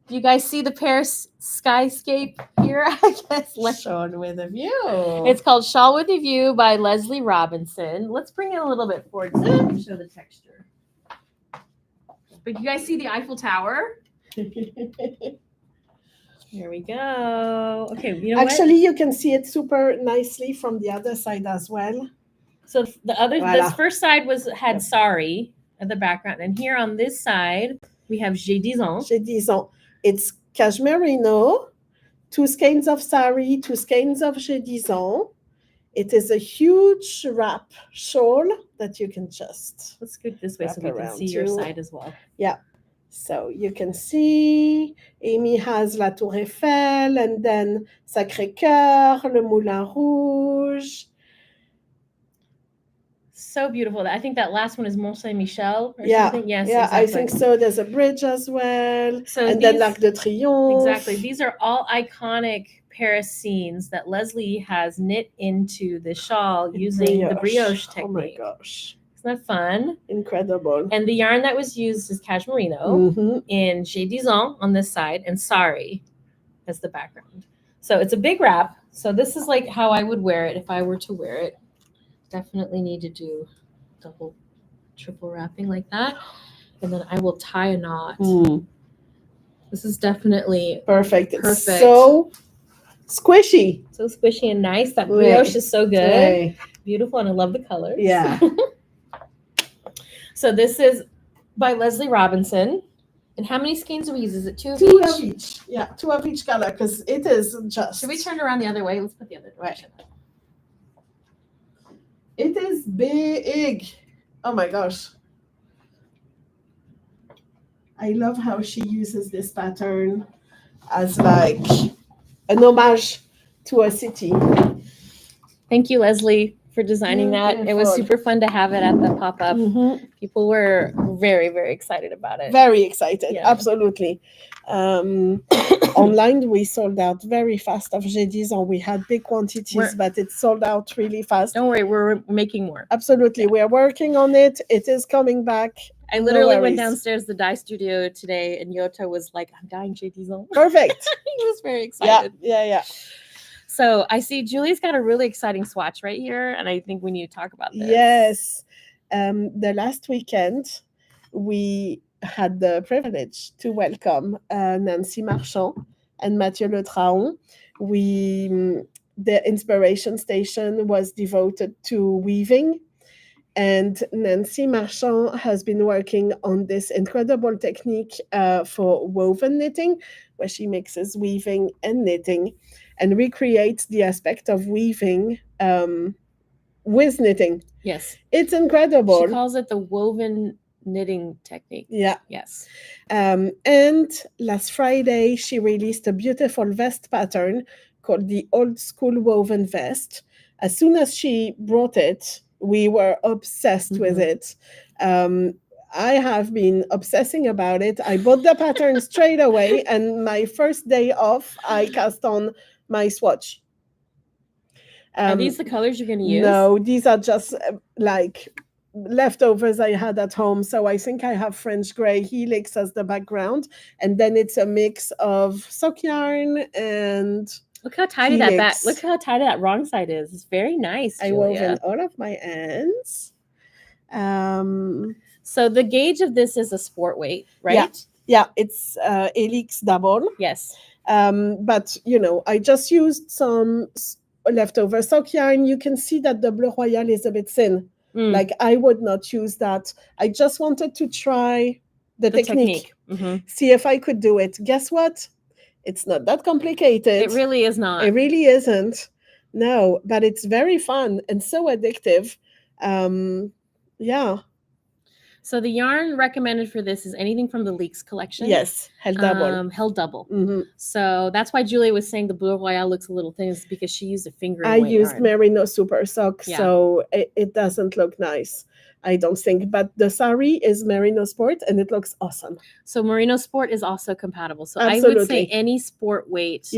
Do you guys see the Paris skyscape here? I guess Shawl with a View. It's called Shawl with a View by Leslie Robinson. Let's bring it a little bit forward so you can show the texture. But you guys see the Eiffel Tower? Here we go. Okay, you know actually, you can see it super nicely from the other side as well. So this first side had Sari at the background, and here on this side we have J'ai 10 ans. J'ai 10 ans. It's cashmerino, 2 skeins of Sari, 2 skeins of J'ai 10 ans. It is a huge wrap shawl that you can just. Let's scoot this way so we can see your side as well. Yeah. So you can see Amy has La Tour Eiffel, and then Sacré-Cœur, Le Moulin Rouge. So beautiful. I think that last one is Mont Saint-Michel or yeah, something. Yes, yeah, exactly. I think so. There's a bridge as well. So and then l'Arc de Triomphe. Exactly. These are all iconic Paris scenes that Leslie has knit into the shawl using the brioche technique. Oh my gosh. Isn't that fun? Incredible. And the yarn that was used is cashmerino in J'ai 10 ans on this side and Sari as the background. So it's a big wrap. So this is like how I would wear it if I were to wear it. Definitely need to do double, triple wrapping like that. And then I will tie a knot. This is definitely perfect. It's so squishy. So squishy and nice. That brioche is so good. Beautiful. And I love the colors. Yeah. So this is by Leslie Robinson. And how many skeins do we use? Is it 2 of each? 2 each? of each. Yeah, 2 of each color because it is just. Should we turn around the other way? Let's put the other direction. It is big. Oh my gosh. I love how she uses this pattern as like an homage to a city. Thank you, Leslie, for designing that. It was super fun to have it at the pop-up. People were very, very excited about it. Very excited, absolutely. Online, we sold out very fast of J'ai 10 ans. We had big quantities, but it sold out really fast. Don't worry, we're making more. Absolutely. We are working on it. It is coming back. I literally went downstairs to the dye studio today, and Yota was like, I'm dyeing J'ai 10 ans. Perfect. He was very excited. Yeah. So I see Julie's got a really exciting swatch right here, and I think we need to talk about this. Yes. The last weekend, we had the privilege to welcome Nancy Marchand and Mathieu Le Traon. The inspiration station was devoted to weaving, and Nancy Marchand has been working on this incredible technique for woven knitting, where she mixes weaving and knitting and recreates the aspect of weaving with knitting. Yes. It's incredible. She calls it the woven knitting technique. Yeah. Yes. And last Friday, she released a beautiful vest pattern called the Old School Woven Vest. As soon as she brought it, we were obsessed with it. I have been obsessing about it. I bought the pattern straight away, and my first day off, I cast on my swatch. Are these the colors you're going to use? No, these are just like leftovers I had at home. So I think I have French Grey Helix as the background, and then it's a mix of sock yarn and look how tidy that wrong side is. It's very nice, Julia. I wove in all of my ends. So the gauge of this is a sport weight, right? Yeah, it's Alix double. Yes. But I just used some leftover sock yarn. You can see that the Bleu Royal is a bit thin. Like I would not use that. I just wanted to try the technique. See if I could do it. Guess what? It's not that complicated. It really is not. It really isn't. No, but it's very fun and so addictive. Yeah. So the yarn recommended for this is anything from the Leaks collection. Yes, held double. Held double. Mm-hmm. So that's why Julia was saying the Bleu Royal looks a little thin, is because she used a fingering I weight used yarn. Merino Super Sock, Yeah. so it doesn't look nice, I don't think. But the Sari is Merino Sport, and it looks awesome. So Merino Sport is also compatible. So Absolutely. I would say any sport weight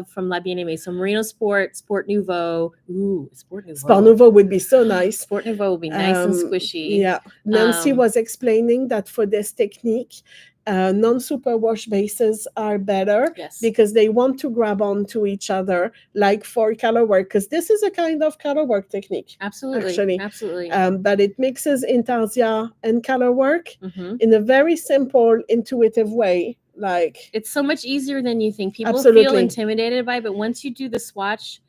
from La Bien Aimée. So Merino Sport, Sport Nouveau. Ooh, Sport Nouveau. Sport Nouveau would be so nice. Sport Nouveau would be nice and squishy. Yeah. Nancy was explaining that for this technique, non-superwash bases are better because they want to grab onto each other, like for color work, because this is a kind of color work technique. Absolutely. But it mixes intarsia and color work in a very simple, intuitive way. Like, it's so much easier than you think. People Absolutely. feel intimidated by it, but once you do the swatch,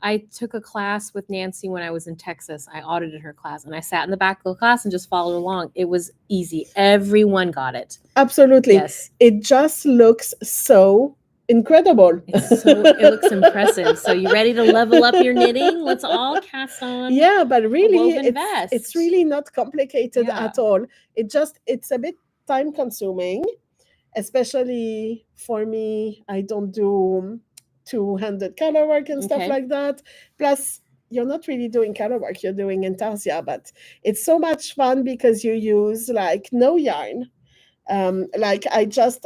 I took a class with Nancy when I was in Texas. I audited her class and I sat in the back of the class and just followed along. It was easy. Everyone got it. Absolutely. Yes. It just looks so incredible. It looks impressive. So you ready to level up your knitting? Let's all cast on. Yeah, but really it's really not complicated at all. It's a bit time consuming, especially for me. I don't do two-handed color work and stuff like that. Plus, you're not really doing color work, you're doing intarsia, but it's so much fun because you use like no yarn. Like I just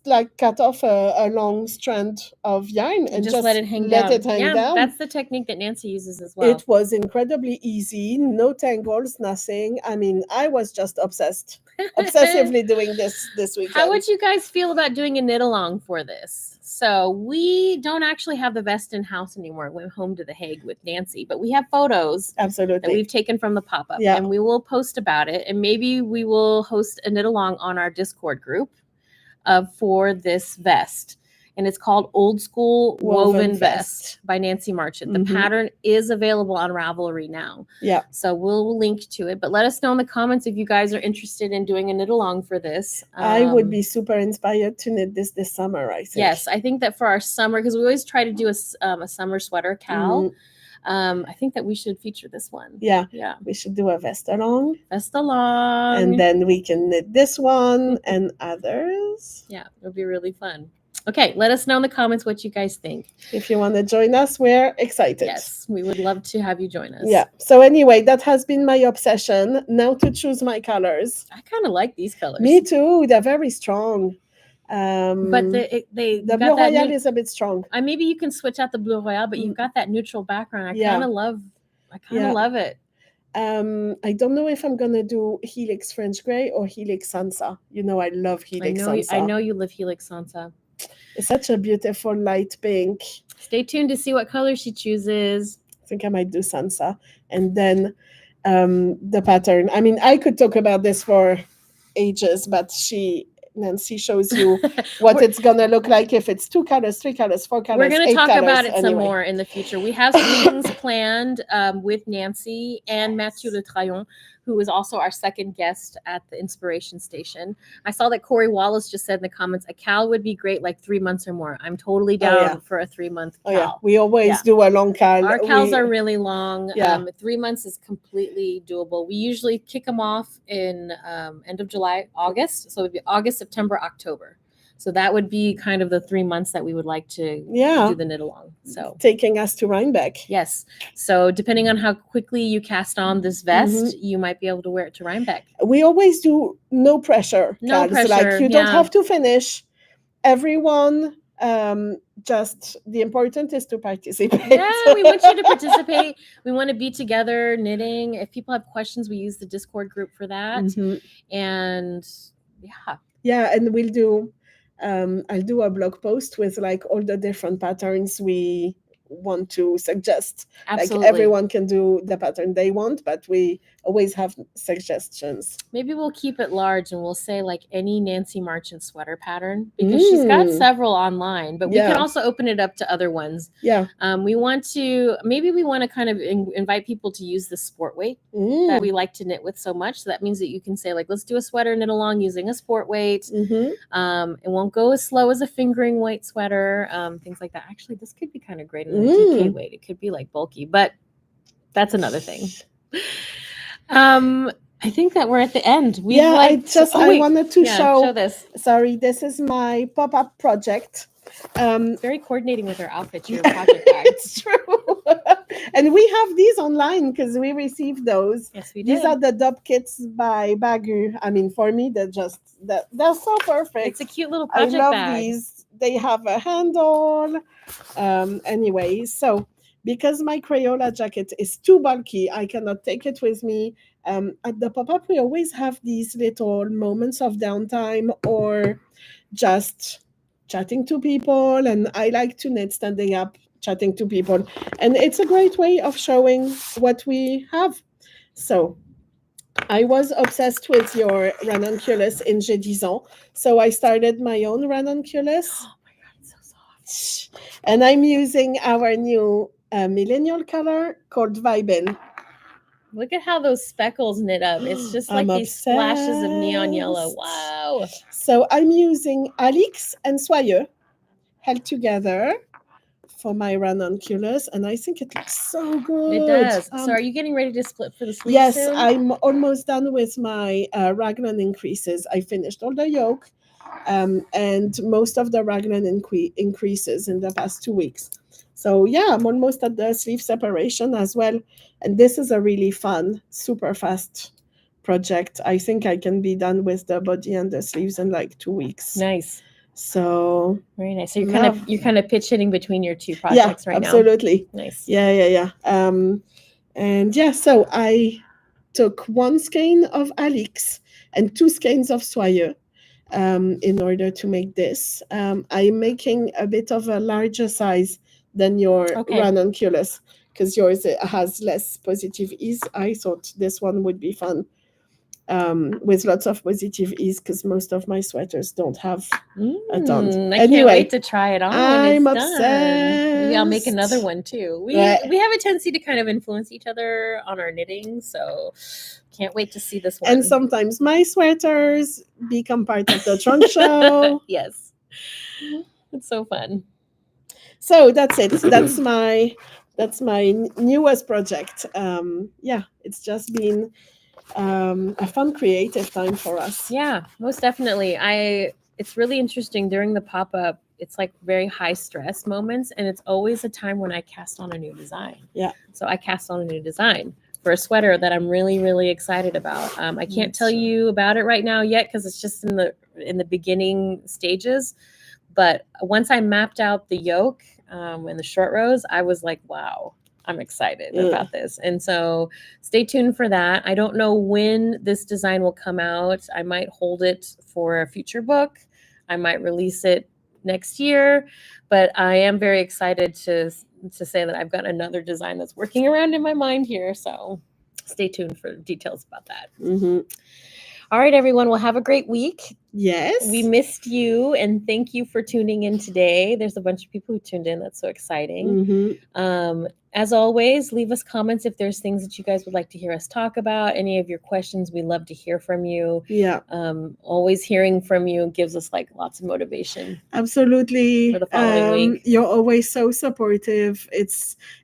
like cut off a long strand of yarn and just let it hang down. That's the technique that Nancy uses as well. It was incredibly easy, no tangles, nothing. I mean, I was just obsessively doing this weekend. How would you guys feel about doing a knit along for this? So we don't actually have the vest in house anymore. I went home to The Hague with Nancy, but we have photos that we've taken from the pop-up, and we will post about it. And maybe we will host a knit along on our Discord group for this vest. And it's called Old School Woven Vest by Nancy Marchant. The pattern is available on Ravelry now. Yeah. So we'll link to it. But let us know in the comments if you guys are interested in doing a knit along for this. I would be super inspired to knit this summer, I think. Yes, I think that for our summer, because we always try to do a summer sweater cal. I think that we should feature this one. Yeah. We should do a vest along. And then we can knit this one and others. Yeah, it'll be really fun. Okay, let us know in the comments what you guys think. If you want to join us, we're excited. Yes, we would love to have you join us. Yeah. So anyway, that has been my obsession. Now to choose my colors. I kind of like these colors. Me too. They're very strong. But the Bleu Royal is a bit strong. Maybe you can switch out the Bleu Royal, but you've got that neutral background. I kind of love it. I don't know if I'm gonna do Helix French Gray or Helix Sansa. You know, I love Helix Sansa. I know you love Helix Sansa. It's such a beautiful light pink. Stay tuned to see what color she chooses. I think I might do Sansa. And then the pattern. I mean, I could talk about this for ages, but Nancy shows you what it's going to look like if it's 2 colors, 3 colors, 4 colors, We're going to talk about it anyway. some more in the future. We have readings planned with Nancy and Mathieu Le Trayon, who is also our second guest at the Inspiration Station. I saw that Corey Wallace just said in the comments, a cal would be great, like 3 months or more. I'm totally down for a 3-month cal. Yeah. We always do a long cal. Our cals are really long. Yeah. 3 months is completely doable. We usually kick them off in end of July, August. So it would be August, September, October. So that would be kind of the 3 months that we would like to do the knit along. So taking us to Rhinebeck. Yes. So depending on how quickly you cast on this vest, you might be able to wear it to Rhinebeck. We always do no pressure. No pressure. Like you don't have to finish. Everyone, just the important is to participate. Yeah, we want you to participate. We want to be together knitting. If people have questions, we use the Discord group for that. And yeah, and we'll do. I'll do a blog post with like all the different patterns we want to suggest. Absolutely. Like everyone can do the pattern they want, but we always have suggestions. Maybe we'll keep it large and we'll say like any Nancy Marchant sweater pattern, because she's got several online, but we can also open it up to other ones. Yeah. We want to kind of invite people to use the sport weight that we like to knit with so much. So that means that you can say like, let's do a sweater knit along using a sport weight. It won't go as slow as a fingering weight sweater, things like that. Actually, this could be kind of great in a DK weight. It could be like bulky, but that's another thing. I think that we're at the end. We Yeah, I wait. wanted to show this. Sorry, this is my pop-up project. It's very coordinating with our outfits, your project bag. It's true. And we have these online because we received those. Yes, we did. These are the dub kits by Bagu. I mean, for me, they're so perfect. It's a cute little I project love bag. these. They have a handle. Anyway, so because my Crayola jacket is too bulky, I cannot take it with me. At the pop-up, we always have these little moments of downtime or just chatting to people, and I like to knit standing up, chatting to people, and it's a great way of showing what we have. So I was obsessed with your Renunculus in J'ai 10 ans, so I started my own Renunculus. Oh my god, it's so soft. And I'm using our new millennial color called Vibin. Look at how those speckles knit up. It's just like these splashes of neon yellow. Wow. So I'm using Alix and Soyeux held together for my Renunculus, and I think it looks so good. It does. So are you getting ready to split for the sleeves Yes, soon? I'm almost done with my Raglan increases. I finished all the yoke and most of the Raglan increases in the past 2 weeks. So yeah, I'm almost at the sleeve separation as well. And this is a really fun, super fast project. I think I can be done with the body and the sleeves in like 2 weeks. Nice. So very nice. So you're kind of pitch hitting between your two projects right absolutely. Now. Nice. Yeah. And yeah, so I took 1 skein of Alix and 2 skeins of Soyeux in order to make this. I'm making a bit of a larger size than your Renunculus because yours has less positive ease. I thought this one would be fun with lots of positive ease because most of my sweaters don't have a ton. I can't wait to try it on I'm when it's obsessed. Done. Maybe I'll make another one too. We have a tendency to kind of influence each other on our knitting, so can't wait to see this one. And sometimes my sweaters become part of the trunk show. Yes. It's so fun. So that's it. That's my newest project. Yeah, it's just been a fun creative time for us. Yeah, most definitely. It's really interesting during the pop-up. It's like very high stress moments, and it's always a time when I cast on a new design. Yeah. So I cast on a new design for a sweater that I'm really, really excited about. I can't tell you about it right now yet because it's just in the beginning stages. But once I mapped out the yoke and the short rows, I was like, wow, I'm excited about this. And so stay tuned for that. I don't know when this design will come out. I might hold it for a future book. I might release it next year, but I am very excited to say that I've got another design that's working around in my mind here. So stay tuned for details about that. Mm-hmm. All right, everyone. Well, have a great week. Yes. We missed you, and thank you for tuning in today. There's a bunch of people who tuned in. That's so exciting. Mm-hmm. As always, leave us comments if there's things that you guys would like to hear us talk about. Any of your questions, we love to hear from you. Yeah. Always hearing from you gives us like lots of motivation. Absolutely. For the following week. You're always so supportive.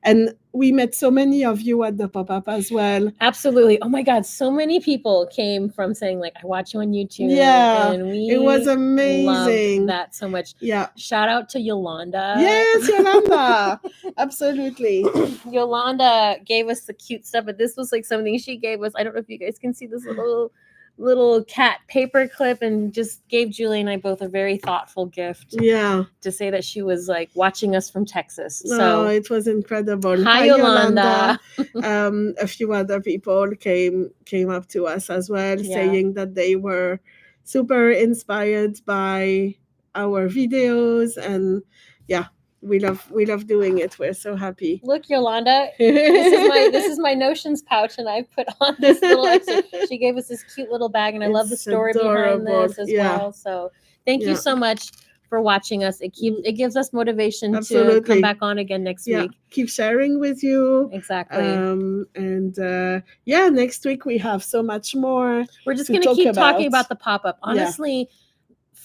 And we met so many of you at the pop-up as well. Absolutely. Oh my God. So many people came from saying like, I watch you on YouTube. Yeah. And it was amazing. Loved that so much. Yeah. Shout out to Yolanda. Yes, Yolanda. Absolutely. Yolanda gave us the cute stuff, but this was like something she gave us. I don't know if you guys can see this little cat paper clip, and just gave Julie and I both a very thoughtful gift. Yeah. To say that she was like watching us from Texas. So it was incredible. Hi Yolanda. A few other people came up to us as well, saying that they were super inspired by our videos, and we love doing it. We're so happy. Look, Yolanda, this is my notions pouch, and I put on this little extra. She gave us this cute little bag, and I love the story behind this as well. So thank you so much for watching us. It gives us motivation to come back on again next week. Keep sharing with you. Exactly. Next week we have so much more. We're just going to keep talking about the pop-up. Honestly,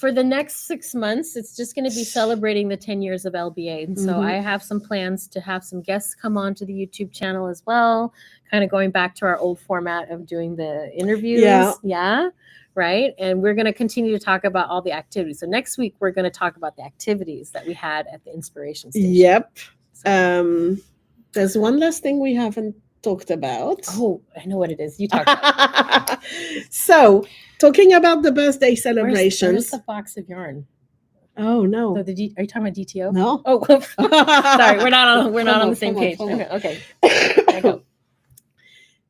for the next 6 months, it's just going to be celebrating the 10 years of LBA. And so I have some plans to have some guests come on to the YouTube channel as well, kind of going back to our old format of doing the interviews. Yeah. Right. And we're going to continue to talk about all the activities. So next week, we're going to talk about the activities that we had at the Inspiration Station. Yep. So. There's one last thing we haven't talked about. Oh, I know what it is. You talk about it. So, talking about the birthday celebrations. Where's the box of yarn? Oh no! So are you talking about DTO? No. Oh, sorry. We're not on the same page. Okay. There you go.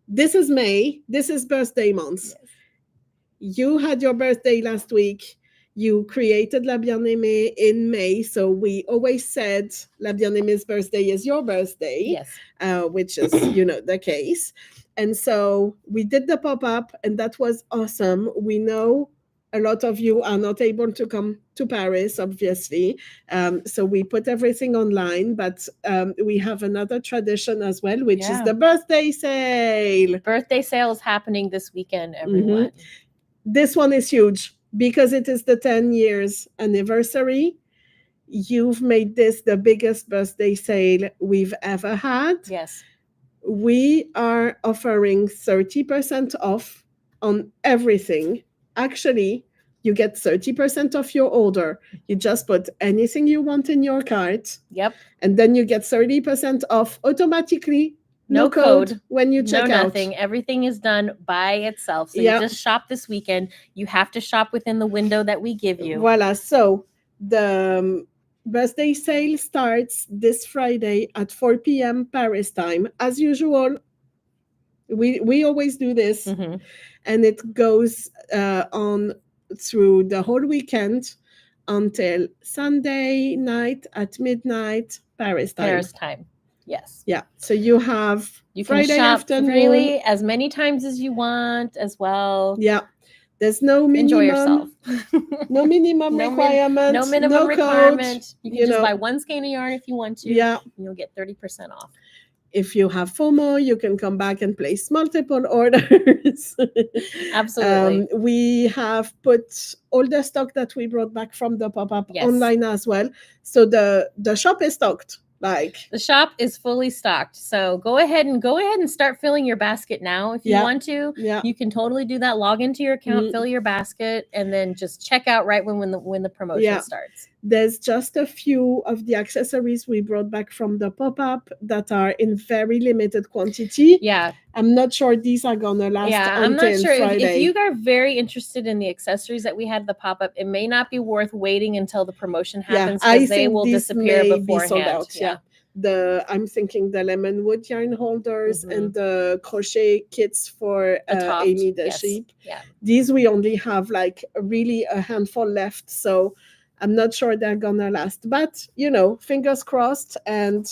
This is May. This is birthday month. Yes. You had your birthday last week. You created La Bien Aimée in May, so we always said La Bien Aimé's birthday is your birthday. Yes. Which is, the case. And so we did the pop-up, and that was awesome. We know a lot of you are not able to come to Paris, obviously. So we put everything online, but we have another tradition as well, which is the birthday sale. Birthday sale is happening this weekend, everyone. Mm-hmm. This one is huge. Because it is the 10 years anniversary, you've made this the biggest birthday sale we've ever had. Yes. We are offering 30% off on everything. Actually, you get 30% off your order. You just put anything you want in your cart. Yep. And then you get 30% off automatically. No code when you check out. Nothing. Everything is done by itself. So you just shop this weekend. You have to shop within the window that we give you. Voila. So the birthday sale starts this Friday at 4 p.m. Paris time. As usual, we always do this. Mm-hmm. And it goes on through the whole weekend until Sunday night at midnight Paris time. Paris time. Yes. Yeah. So you can Friday shop afternoon freely as many times as you want as well. Yeah. There's no minimum. Enjoy yourself. No minimum requirement. No minimum requirement. Code, you can just buy one skein of yarn if you want to. Yeah. And you'll get 30% off. If you have FOMO, you can come back and place multiple orders. Absolutely. We have put all the stock that we brought back from the pop-up online as well. So the shop is stocked. The shop is fully stocked. So go ahead and start filling your basket now if you want to. Yeah. You can totally do that. Log into your account, fill your basket, and then just check out right when the promotion starts. There's just a few of the accessories we brought back from the pop-up that are in very limited quantity. Yeah. I'm not sure these are gonna last until I'm not sure. Friday. If you are very interested in the accessories that we had at the pop-up, it may not be worth waiting until the promotion happens because they will disappear beforehand. Be sold out, I'm thinking the lemon wood yarn holders and the crochet kits for Amy the sheep. Yeah. These we only have really a handful left, so I'm not sure they're gonna last. But fingers crossed. And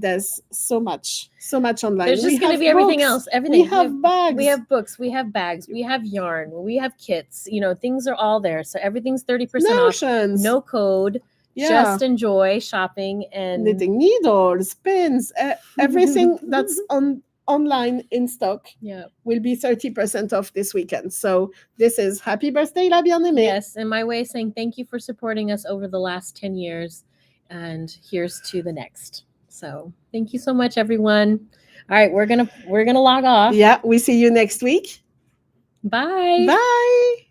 there's so much online. There's just going to be everything else. Everything. We have bags. We have books. We have bags. We have yarn. We have kits. Things are all there. So everything's 30% off. No code. Yeah. Just enjoy shopping and knitting needles, pins, everything that's online in stock will be 30% off this weekend. So this is happy birthday, La Bien Aimée. Yes, and my way of saying thank you for supporting us over the last 10 years. And here's to the next. So thank you so much, everyone. All right, we're gonna log off. Yeah, we see you next week. Bye. Bye.